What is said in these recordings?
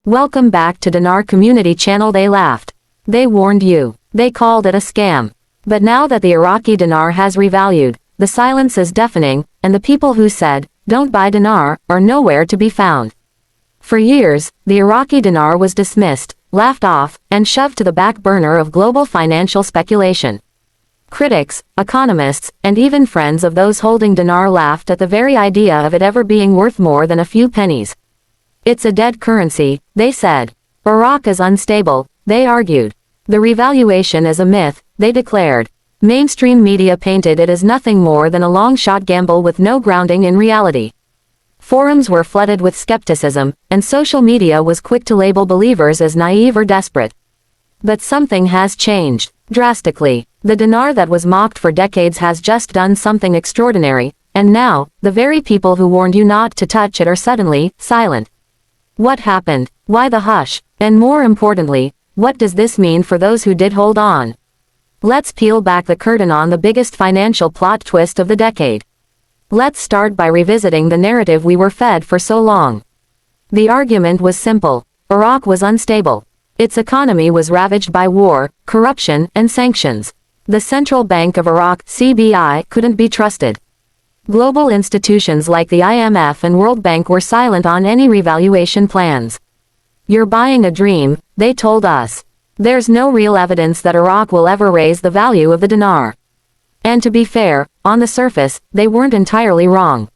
Welcome back to Dinar Community Channel. They laughed. They warned you. They called it a scam. But now that the Iraqi dinar has revalued, the silence is deafening, and the people who said, "Don't buy dinar," are nowhere to be found. For years, the Iraqi dinar was dismissed, laughed off, and shoved to the back burner of global financial speculation. Critics, economists, and even friends of those holding dinar laughed at the very idea of it ever being worth more than a few pennies. It's a dead currency, they said. Iraq is unstable, they argued. The revaluation is a myth, they declared. Mainstream media painted it as nothing more than a long-shot gamble with no grounding in reality. Forums were flooded with skepticism, and social media was quick to label believers as naive or desperate. But something has changed, drastically. The dinar that was mocked for decades has just done something extraordinary, and now, the very people who warned you not to touch it are suddenly silent. What happened? Why the hush? And more importantly, what does this mean for those who did hold on? Let's peel back the curtain on the biggest financial plot twist of the decade. Let's start by revisiting the narrative we were fed for so long. The argument was simple. Iraq was unstable. Its economy was ravaged by war, corruption, and sanctions. The Central Bank of Iraq, CBI, couldn't be trusted. Global institutions like the IMF and World Bank were silent on any revaluation plans. "You're buying a dream," they told us. There's no real evidence that Iraq will ever raise the value of the dinar. And to be fair, on the surface, they weren't entirely wrong.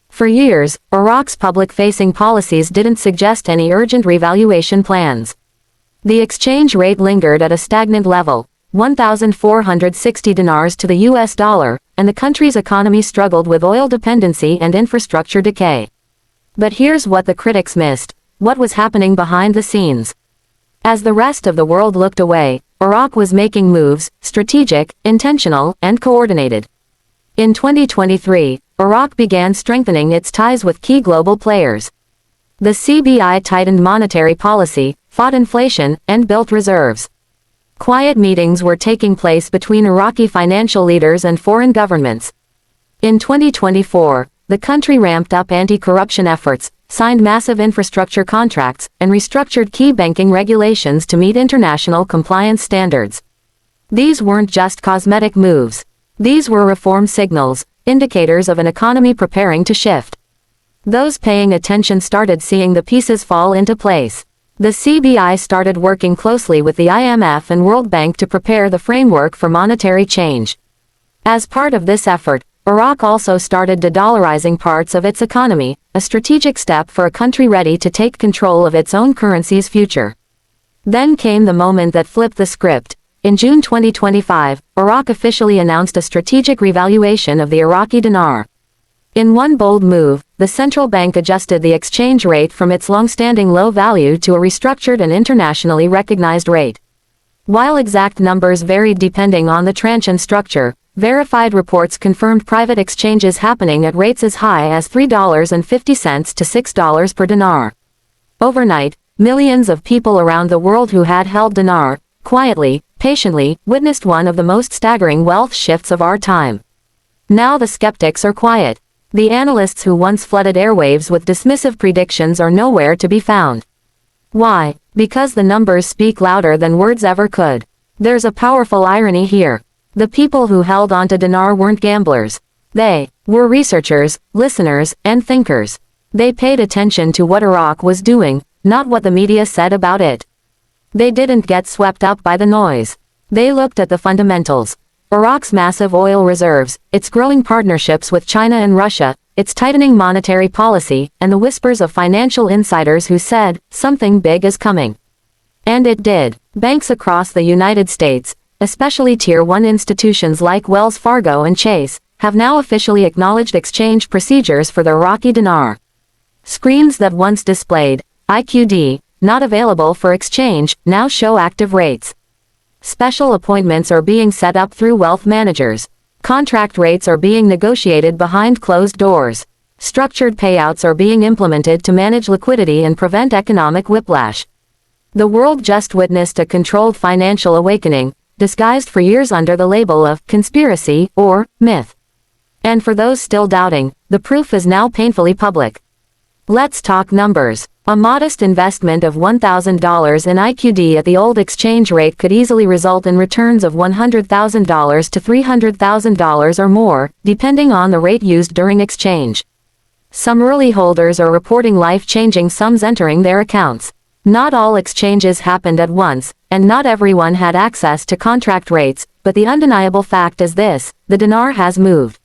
For years, Iraq's public-facing policies didn't suggest any urgent revaluation plans. The exchange rate lingered at a stagnant level, 1,460 dinars to the US dollar, and the country's economy struggled with oil dependency and infrastructure decay. But here's what the critics missed: what was happening behind the scenes. As the rest of the world looked away, Iraq was making moves, strategic, intentional, and coordinated. In 2023, Iraq began strengthening its ties with key global players. The CBI tightened monetary policy, fought inflation, and built reserves. Quiet meetings were taking place between Iraqi financial leaders and foreign governments. In 2024, the country ramped up anti-corruption efforts, signed massive infrastructure contracts, and restructured key banking regulations to meet international compliance standards. These weren't just cosmetic moves. These were reform signals, indicators of an economy preparing to shift. Those paying attention started seeing the pieces fall into place. The CBI started working closely with the IMF and World Bank to prepare the framework for monetary change. As part of this effort, Iraq also started de-dollarizing parts of its economy, a strategic step for a country ready to take control of its own currency's future. Then came the moment that flipped the script. In June 2025, Iraq officially announced a strategic revaluation of the Iraqi dinar. In one bold move, the central bank adjusted the exchange rate from its long-standing low value to a restructured and internationally recognized rate. While exact numbers varied depending on the tranche and structure, verified reports confirmed private exchanges happening at rates as high as $3.50 to $6 per dinar. Overnight, millions of people around the world who had held dinar, quietly, patiently, witnessed one of the most staggering wealth shifts of our time. Now the skeptics are quiet. The analysts who once flooded airwaves with dismissive predictions are nowhere to be found. Why? Because the numbers speak louder than words ever could. There's a powerful irony here. The people who held onto dinar weren't gamblers. They were researchers, listeners, and thinkers. They paid attention to what Iraq was doing, not what the media said about it. They didn't get swept up by the noise. They looked at the fundamentals. Iraq's massive oil reserves, its growing partnerships with China and Russia, its tightening monetary policy, and the whispers of financial insiders who said, something big is coming. And it did. Banks across the United States, especially Tier 1 institutions like Wells Fargo and Chase, have now officially acknowledged exchange procedures for the Iraqi dinar. Screens that once displayed IQD, not available for exchange, now show active rates. Special appointments are being set up through wealth managers. Contract rates are being negotiated behind closed doors. Structured payouts are being implemented to manage liquidity and prevent economic whiplash. The world just witnessed a controlled financial awakening, disguised for years under the label of conspiracy or myth. And for those still doubting, the proof is now painfully public. Let's talk numbers. A modest investment of $1,000 in IQD at the old exchange rate could easily result in returns of $100,000 to $300,000 or more, depending on the rate used during exchange. Some early holders are reporting life-changing sums entering their accounts. Not all exchanges happened at once, and not everyone had access to contract rates, but the undeniable fact is this: the dinar has moved.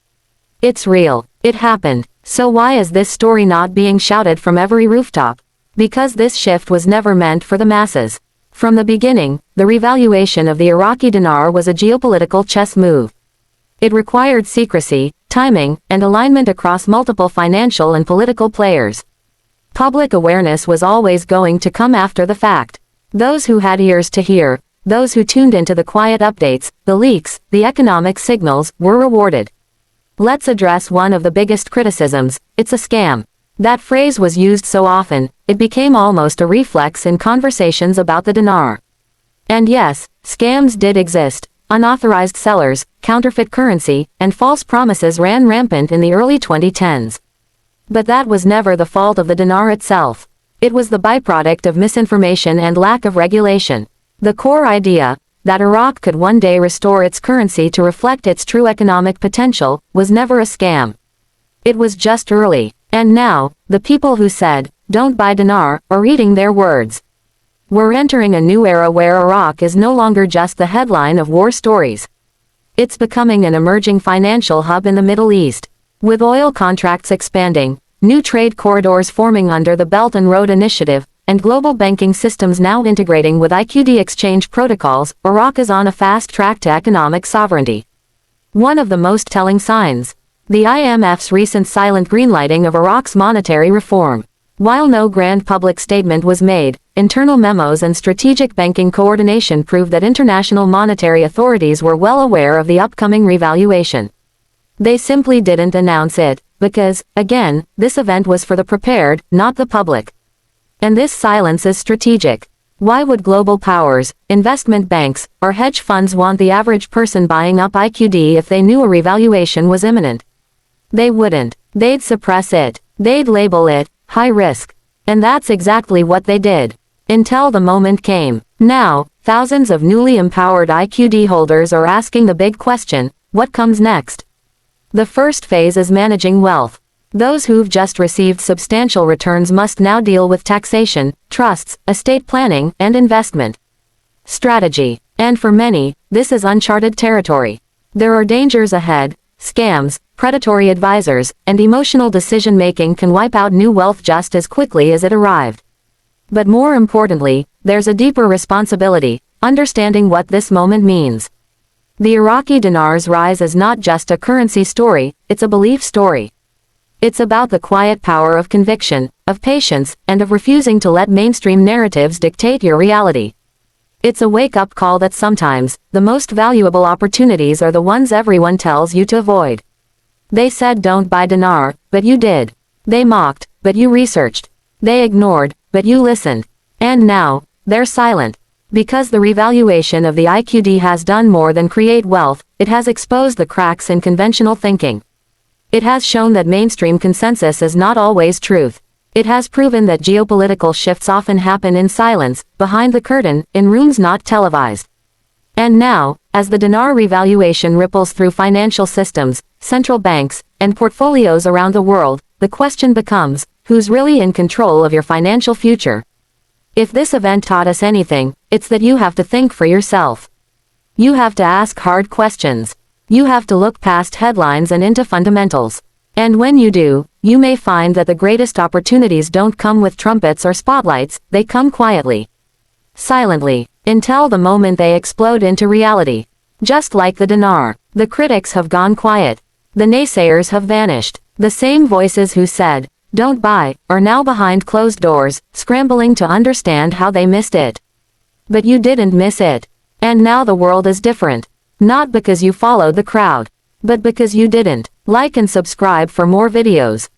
It's real. It happened. So why is this story not being shouted from every rooftop? Because this shift was never meant for the masses. From the beginning, the revaluation of the Iraqi dinar was a geopolitical chess move. It required secrecy, timing, and alignment across multiple financial and political players. Public awareness was always going to come after the fact. Those who had ears to hear, those who tuned into the quiet updates, the leaks, the economic signals, were rewarded. Let's address one of the biggest criticisms: it's a scam. That phrase was used so often, it became almost a reflex in conversations about the dinar. And yes, scams did exist. Unauthorized sellers, counterfeit currency, and false promises ran rampant in the early 2010s. But that was never the fault of the dinar itself. It was the byproduct of misinformation and lack of regulation. The core idea, that Iraq could one day restore its currency to reflect its true economic potential, was never a scam. It was just early. And now, the people who said, "Don't buy dinar," are eating their words. We're entering a new era where Iraq is no longer just the headline of war stories. It's becoming an emerging financial hub in the Middle East. With oil contracts expanding, new trade corridors forming under the Belt and Road Initiative, and global banking systems now integrating with IQD exchange protocols, Iraq is on a fast track to economic sovereignty. One of the most telling signs: the IMF's recent silent greenlighting of Iraq's monetary reform. While no grand public statement was made, internal memos and strategic banking coordination proved that international monetary authorities were well aware of the upcoming revaluation. They simply didn't announce it, because, again, this event was for the prepared, not the public. And this silence is strategic. Why would global powers, investment banks, or hedge funds want the average person buying up IQD if they knew a revaluation was imminent? They wouldn't. They'd suppress it. They'd label it high risk. And that's exactly what they did. Until the moment came. Now, thousands of newly empowered IQD holders are asking the big question: what comes next? The first phase is managing wealth. Those who've just received substantial returns must now deal with taxation, trusts, estate planning, and investment strategy. And for many, this is uncharted territory. There are dangers ahead. Scams, predatory advisors, and emotional decision-making can wipe out new wealth just as quickly as it arrived. But more importantly, there's a deeper responsibility: understanding what this moment means. The Iraqi dinar's rise is not just a currency story, it's a belief story. It's about the quiet power of conviction, of patience, and of refusing to let mainstream narratives dictate your reality. It's a wake-up call that sometimes, the most valuable opportunities are the ones everyone tells you to avoid. They said don't buy dinar, but you did. They mocked, but you researched. They ignored, but you listened. And now, they're silent. Because the revaluation of the IQD has done more than create wealth, it has exposed the cracks in conventional thinking. It has shown that mainstream consensus is not always truth. It has proven that geopolitical shifts often happen in silence, behind the curtain, in rooms not televised. And now, as the dinar revaluation ripples through financial systems, central banks, and portfolios around the world, the question becomes, who's really in control of your financial future? If this event taught us anything, it's that you have to think for yourself. You have to ask hard questions. You have to look past headlines and into fundamentals. And when you do, you may find that the greatest opportunities don't come with trumpets or spotlights, they come quietly. Silently, until the moment they explode into reality. Just like the dinar, the critics have gone quiet. The naysayers have vanished. The same voices who said, "Don't buy," are now behind closed doors, scrambling to understand how they missed it. But you didn't miss it. And now the world is different. Not because you followed the crowd, but because you didn't. Like and subscribe for more videos.